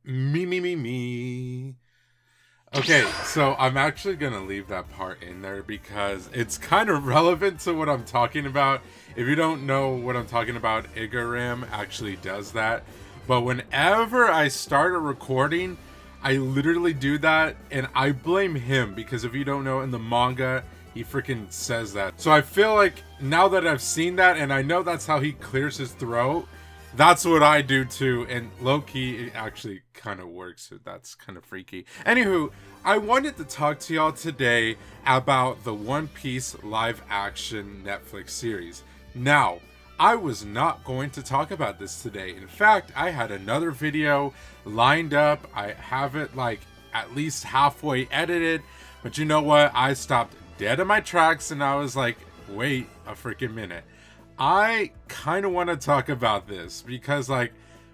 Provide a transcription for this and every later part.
Me. Okay, so I'm actually gonna leave that part in there because it's kind of relevant to what I'm talking about. If you don't know what I'm talking about, Igaram actually does that. But whenever I start a recording, I literally do that, and I blame him because if you don't know, in the manga, he freaking says that. So I feel like now that I've seen that and I know that's how he clears his throat, that's what I do too, and low-key, it actually kind of works, so that's kind of freaky. Anywho, I wanted to talk to y'all today about the One Piece live-action Netflix series. Now, I was not going to talk about this today. In fact, I had another video lined up. I have it like at least halfway edited, but you know what? I stopped dead in my tracks and I was like, wait a freaking minute. I kind of want to talk about this because, like,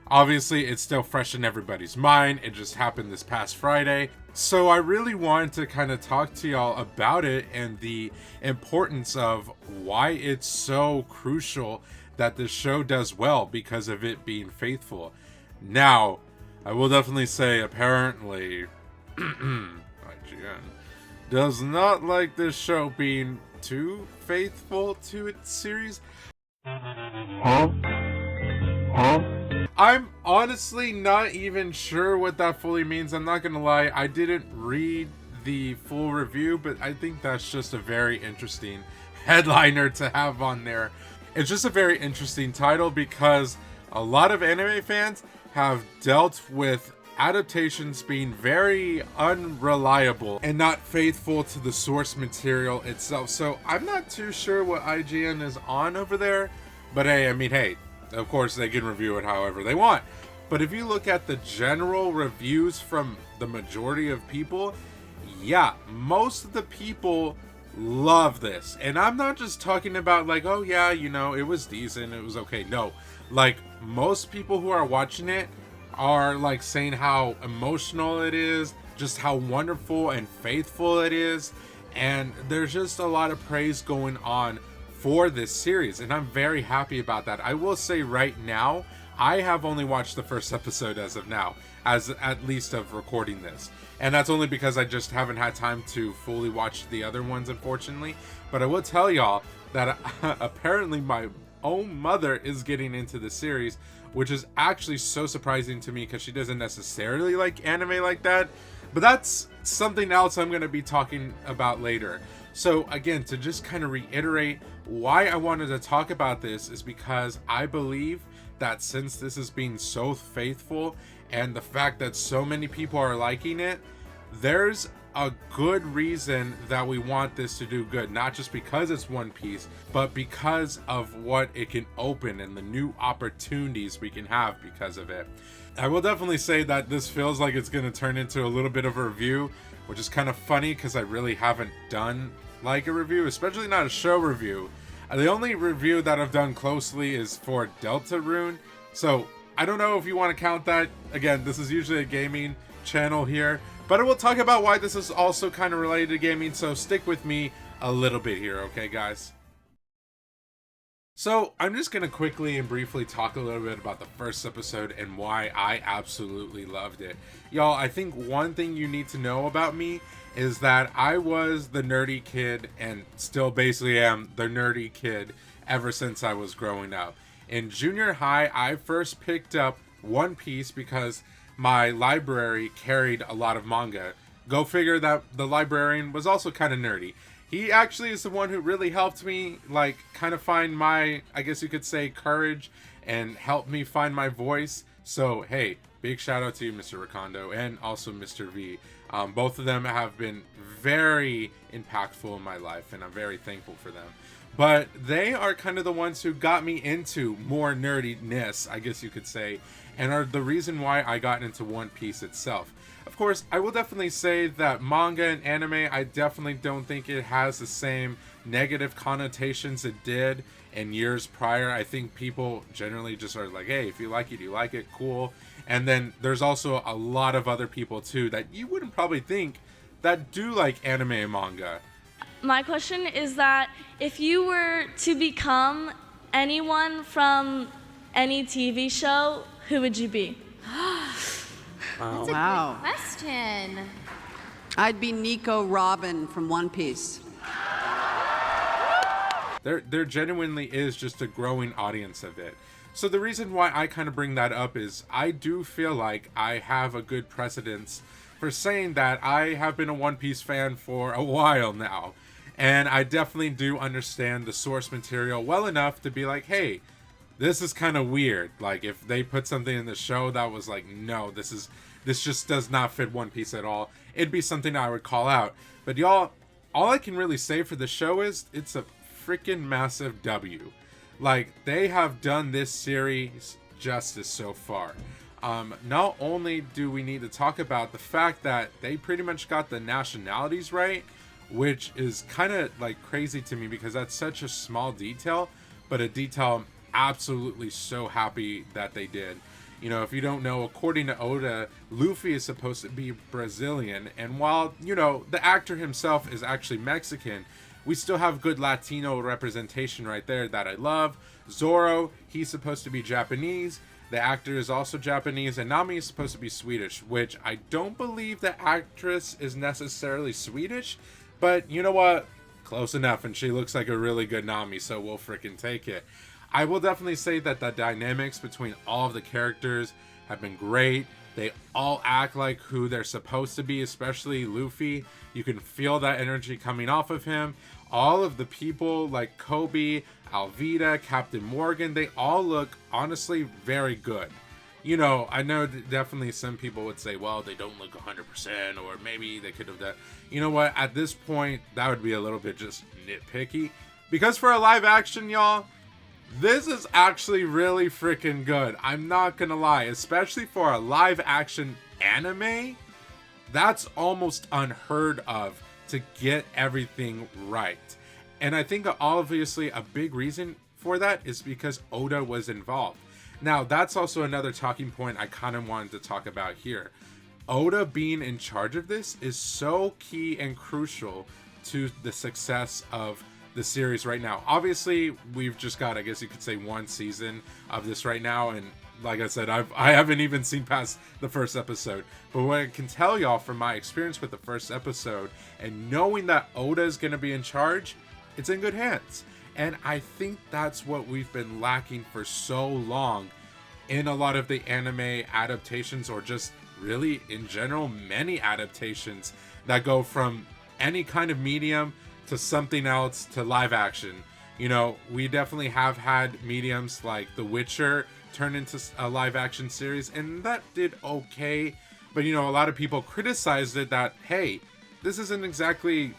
obviously it's still fresh in everybody's mind. It just happened this past Friday. So I really wanted to kind of talk to y'all about it and the importance of why it's so crucial that this show does well because of it being faithful. Now, I will definitely say, apparently, IGN does not like this show being too faithful to its series. I'm honestly not even sure what that fully means. I'm not gonna lie, I didn't read the full review, but I think that's just a very interesting headliner to have on there. It's just a very interesting title because a lot of anime fans have dealt with adaptations being very unreliable and not faithful to the source material itself. So I'm not too sure what IGN is on over there, but hey, I mean, hey, of course they can review it however they want. But if you look at the general reviews from the majority of people, yeah, most of the people love this. And I'm not just talking about like, oh yeah, you know, it was decent, it was okay. No, like most people who are watching it are like saying how emotional it is, just how wonderful and faithful it is, and there's just a lot of praise going on for this series, and I'm very happy about that. I will say right now, I have only watched the first episode as of now, as at least of recording this, and that's only because I just haven't had time to fully watch the other ones, unfortunately. But I will tell y'all that apparently my own mother is getting into the series, which is actually so surprising to me because she doesn't necessarily like anime like that. But that's something else I'm going to be talking about later. So again, to just kind of reiterate why I wanted to talk about this is because I believe that since this is being so faithful and the fact that so many people are liking it, there's a good reason that we want this to do good, not just because it's One Piece, but because of what it can open and the new opportunities we can have because of it. I will definitely say that this feels like it's going to turn into a little bit of a review, which is kind of funny because I really haven't done like a review, especially not a show review. The only review that I've done closely is for Deltarune, so I don't know if you want to count that. Again, this is usually a gaming channel here, but I will talk about why this is also kind of related to gaming, so stick with me a little bit here, okay guys? So I'm just going to quickly and briefly talk a little bit about the first episode and why I absolutely loved it. Y'all, I think one thing you need to know about me is that I was the nerdy kid and still basically am the nerdy kid ever since I was growing up. In junior high, I first picked up One Piece because my library carried a lot of manga. Go figure that the librarian was also kind of nerdy. He actually is the one who really helped me, like, kind of find my, I guess you could say, courage and help me find my voice. So, hey, big shout out to you, Mr. Recondo, and also Mr. V. Both of them have been very impactful in my life, and I'm very thankful for them. But they are kind of the ones who got me into more nerdiness, I guess you could say, and are the reason why I got into One Piece itself. Of course, I will definitely say that manga and anime, I definitely don't think it has the same negative connotations it did in years prior. I think people generally just are like, hey, if you like it, you like it, cool. And then there's also a lot of other people too that you wouldn't probably think that do like anime and manga. My question is that if you were to become anyone from any TV show, who would you be? That's a Wow. good question. I'd be Nico Robin from One Piece. There genuinely is just a growing audience of it. So the reason why I kind of bring that up is I do feel like I have a good precedence for saying that I have been a One Piece fan for a while now. And I definitely do understand the source material well enough to be like, hey, this is kind of weird. Like, if they put something in the show that was like, no, this just does not fit One Piece at all, it'd be something I would call out. But y'all, all I can really say for the show is it's a freaking massive W. Like, they have done this series justice so far. Not only do we need to talk about the fact that they pretty much got the nationalities right, which is kind of like crazy to me because that's such a small detail, but a detail I'm absolutely so happy that they did. You know, if you don't know, according to Oda, Luffy is supposed to be Brazilian, and while, you know, the actor himself is actually Mexican, we still have good Latino representation right there that I love. Zoro, he's supposed to be Japanese. The actor is also Japanese, and Nami is supposed to be Swedish, which I don't believe the actress is necessarily Swedish, but you know what? Close enough, and she looks like a really good Nami, so we'll freaking take it. I will definitely say that the dynamics between all of the characters have been great. They all act like who they're supposed to be, especially Luffy. You can feel that energy coming off of him. All of the people like Kobe, Alvida, Captain Morgan, they all look honestly very good. You know, I know definitely some people would say, well, they don't look 100%, or maybe they could have done. You know what? At this point, that would be a little bit just nitpicky. Because for a live action, y'all, this is actually really freaking good. I'm not gonna lie, especially for a live action anime, that's almost unheard of to get everything right. And I think obviously a big reason for that is because Oda was involved. Now, that's also another talking point I kind of wanted to talk about here. Oda being in charge of this is so key and crucial to the success of the series right now. Obviously, we've just got, I guess you could say, one season of this right now, and like I said, I haven't even seen past the first episode. But what I can tell y'all from my experience with the first episode and knowing that Oda is going to be in charge, it's in good hands. And I think that's what we've been lacking for so long in a lot of the anime adaptations, or just really in general many adaptations that go from any kind of medium to something else to live action. You know, we definitely have had mediums like The Witcher turn into a live action series, and that did okay. But you know, a lot of people criticized it that, hey, this isn't exactly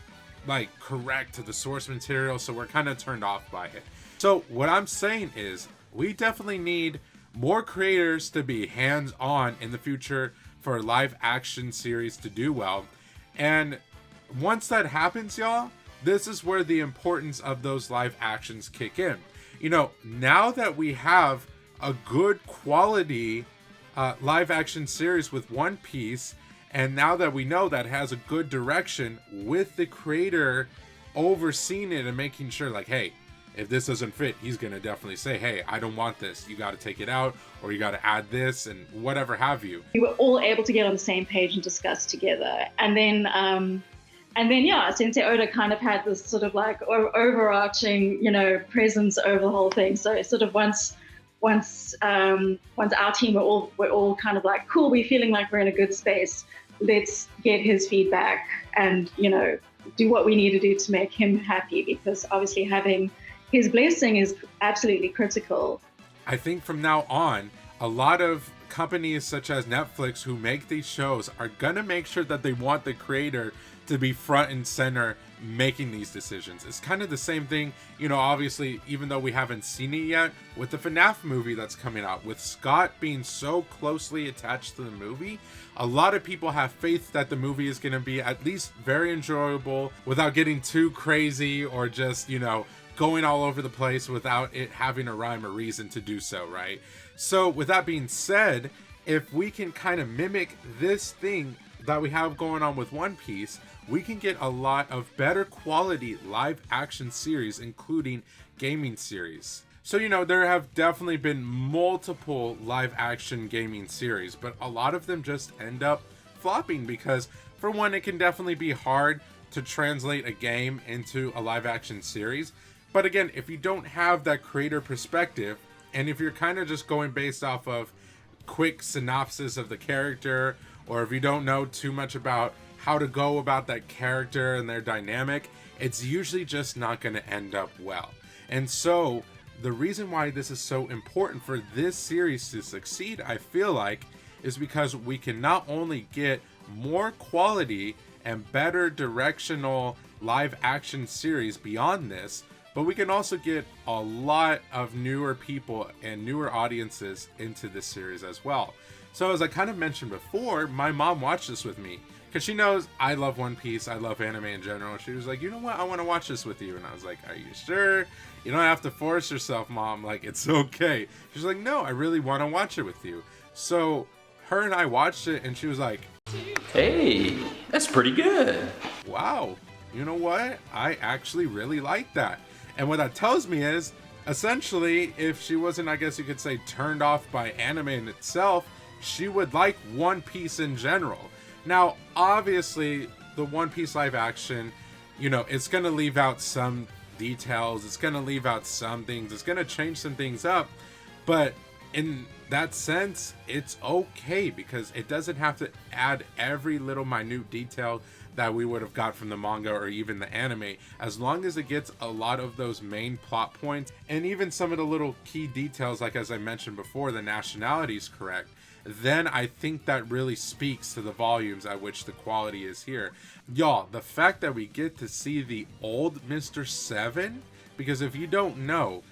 like correct to the source material, so we're kind of turned off by it. So what I'm saying is we definitely need more creators to be hands-on in the future for a live action series to do well. And once that happens, y'all, this is where the importance of those live actions kick in. You know, now that we have a good quality live action series with One Piece, and now that we know that it has a good direction with the creator overseeing it and making sure, like, hey, if this doesn't fit, he's gonna definitely say, hey, I don't want this, you got to take it out, or you got to add this, and whatever have you. We were all able to get on the same page and discuss together. And then yeah, Sensei Oda kind of had this sort of like overarching, you know, presence over the whole thing. So sort of once our team we're all kind of like, cool, we're feeling like we're in a good space, let's get his feedback and, you know, do what we need to do to make him happy, because obviously having his blessing is absolutely critical. I think from now on, a lot of companies such as Netflix who make these shows are gonna make sure that they want the creator to be front and center making these decisions. It's kind of the same thing, you know, obviously, even though we haven't seen it yet, with the FNAF movie that's coming out, with Scott being so closely attached to the movie, a lot of people have faith that the movie is going to be at least very enjoyable without getting too crazy or just, you know, going all over the place without it having a rhyme or reason to do so, right? So with that being said, if we can kind of mimic this thing that we have going on with One Piece, we can get a lot of better quality live action series, including gaming series. So, there have definitely been multiple live action gaming series, but a lot of them just end up flopping because, for one, it can definitely be hard to translate a game into a live action series. But again, if you don't have that creator perspective, and if you're kind of just going based off of quick synopsis of the character, or if you don't know too much about how to go about that character and their dynamic, it's usually just not going to end up well. And so the reason why this is so important for this series to succeed, I feel like, is because we can not only get more quality and better directional live action series beyond this, but we can also get a lot of newer people and newer audiences into this series as well. So as I kind of mentioned before, my mom watched this with me because she knows I love One Piece, I love anime in general. She was like, you know what, I want to watch this with you. And I was like, are you sure? You don't have to force yourself, Mom. Like, it's okay. She's like, no, I really want to watch it with you. So her and I watched it, and she was like, hey, that's pretty good. Wow, you know what? I actually really like that. And what that tells me is, essentially, if she wasn't, I guess you could say, turned off by anime in itself, she would like One Piece in general. Now, obviously, the One Piece live action, it's going to leave out some details, it's going to leave out some things, it's going to change some things up, but in that sense, it's okay because it doesn't have to add every little minute detail that we would have got from the manga or even the anime, as long as it gets a lot of those main plot points and even some of the little key details, like as I mentioned before, the nationality is correct, then I think that really speaks to the volumes at which the quality is here. Y'all, the fact that we get to see the old Mr. 7, because if you don't know,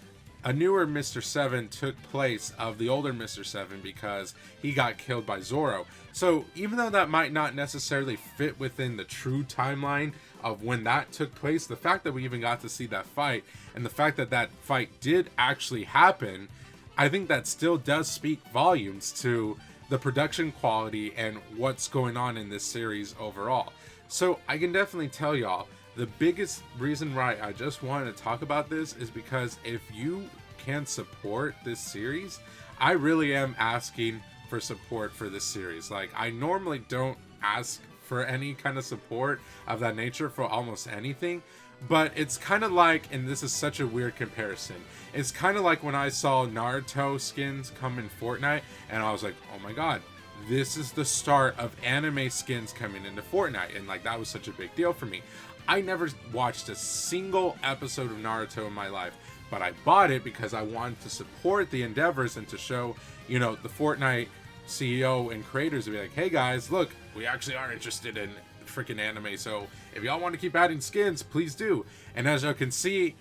a newer Mr. 7 took place of the older Mr. 7 because he got killed by Zoro. So even though that might not necessarily fit within the true timeline of when that took place, the fact that we even got to see that fight and the fact that that fight did actually happen, I think that still does speak volumes to the production quality and what's going on in this series overall. So I can definitely tell y'all, the biggest reason why I just wanted to talk about this is because if you can support this series, I really am asking for support for this series. Like, I normally don't ask for any kind of support of that nature for almost anything, but it's kind of like, and this is such a weird comparison, it's kind of like when I saw Naruto skins come in Fortnite and I was like, oh my god, this is the start of anime skins coming into Fortnite, and like that was such a big deal for me. I never watched a single episode of Naruto in my life, but I bought it because I wanted to support the endeavors and to show, the Fortnite CEO and creators to be like, hey guys, look, we actually are interested in freaking anime, so if y'all want to keep adding skins, please do. And as you can see,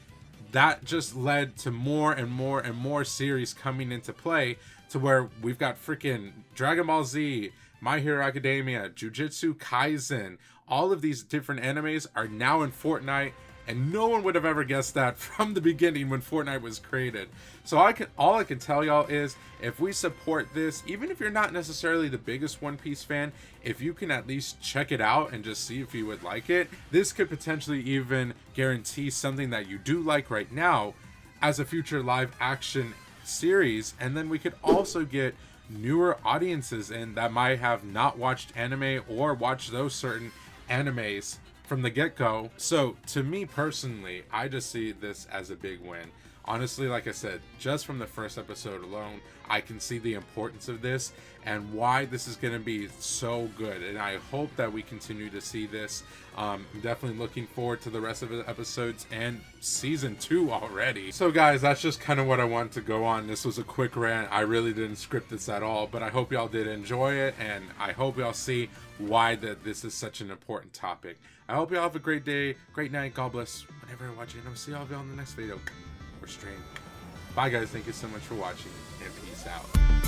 that just led to more and more and more series coming into play, to where we've got freaking Dragon Ball Z, My Hero Academia, Jujutsu Kaisen. All of these different animes are now in Fortnite, and no one would have ever guessed that from the beginning when Fortnite was created. So all I can tell y'all is, if we support this, even if you're not necessarily the biggest One Piece fan, if you can at least check it out and just see if you would like it, this could potentially even guarantee something that you do like right now as a future live action series. And then we could also get newer audiences in that might have not watched anime or watched those certain animes from the get-go. So to me personally, I just see this as a big win. Honestly, like I said, just from the first episode alone, I can see the importance of this and why this is going to be so good. And I hope that we continue to see this. I'm definitely looking forward to the rest of the episodes and season 2 already. So guys, that's just kind of what I wanted to go on. This was a quick rant. I really didn't script this at all, but I hope y'all did enjoy it, and I hope y'all see why this is such an important topic. I hope y'all have a great day, great night. God bless whenever you're watching, and I'll see all of y'all in the next video or stream. Bye guys, thank you so much for watching, and peace out.